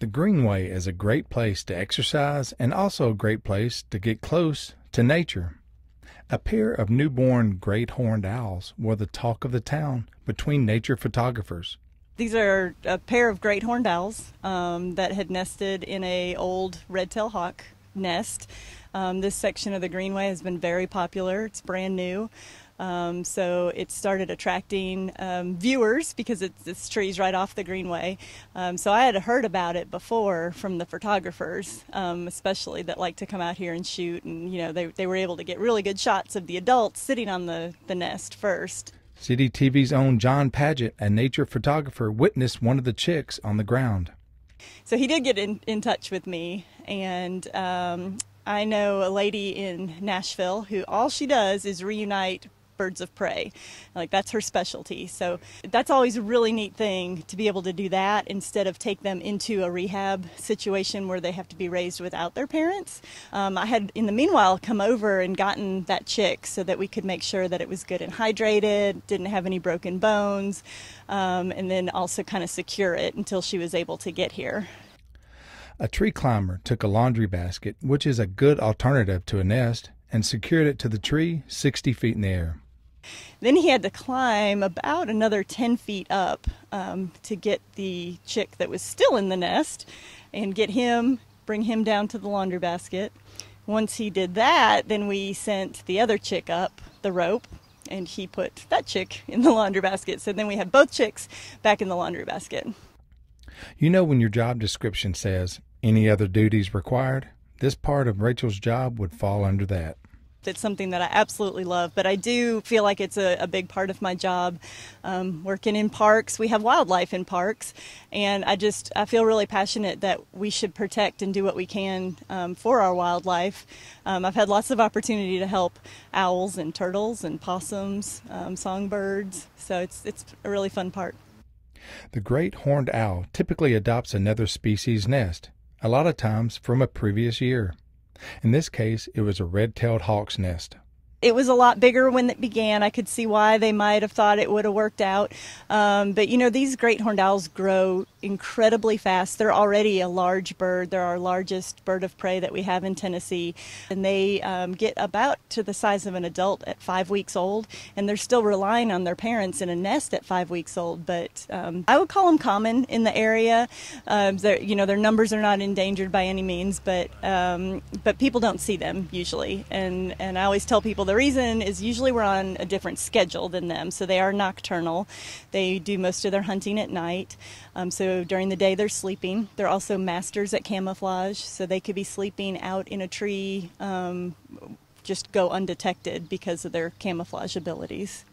The greenway is a great place to exercise and also a great place to get close to nature. A pair of newborn great horned owls were the talk of the town between nature photographers. These are a pair of great horned owls that had nested in an old red-tailed hawk nest. This section of the greenway has been very popular. It's brand new. So it started attracting viewers because it's trees right off the greenway. So I had heard about it before from the photographers, especially that like to come out here and shoot. And, you know, they were able to get really good shots of the adults sitting on the nest first. City TV's own John Paget, a nature photographer, witnessed one of the chicks on the ground. So he did get in touch with me, and I know a lady in Nashville who all she does is reunite birds of prey. Like, that's her specialty. So that's always a really neat thing to be able to do that instead of take them into a rehab situation where they have to be raised without their parents. I had in the meanwhile come over and gotten that chick so that we could make sure that it was good and hydrated, didn't have any broken bones, and then also kind of secure it until she was able to get here. A tree climber took a laundry basket, which is a good alternative to a nest, and secured it to the tree 60 feet in the air. Then he had to climb about another 10 feet up to get the chick that was still in the nest and bring him down to the laundry basket. Once he did that, then we sent the other chick up the rope, and he put that chick in the laundry basket. So then we had both chicks back in the laundry basket. You know, when your job description says any other duties required, this part of Rachel's job would fall under that. It's something that I absolutely love, but I do feel like it's a big part of my job. Working in parks, we have wildlife in parks, and I feel really passionate that we should protect and do what we can for our wildlife. I've had lots of opportunity to help owls and turtles and possums, songbirds, so it's a really fun part. The great horned owl typically adopts another species' nest, a lot of times from a previous year. In this case, it was a red-tailed hawk's nest. It was a lot bigger when it began. I could see why they might have thought it would have worked out. But, you know, these great horned owls grow incredibly fast. They're already a large bird. They're our largest bird of prey that we have in Tennessee. And they get about to the size of an adult at 5 weeks old. And they're still relying on their parents in a nest at 5 weeks old. But I would call them common in the area. Their numbers are not endangered by any means, but people don't see them usually. And I always tell people the reason is usually we're on a different schedule than them. So they are nocturnal. They do most of their hunting at night. So during the day they're sleeping. They're also masters at camouflage, so they could be sleeping out in a tree, just go undetected because of their camouflage abilities.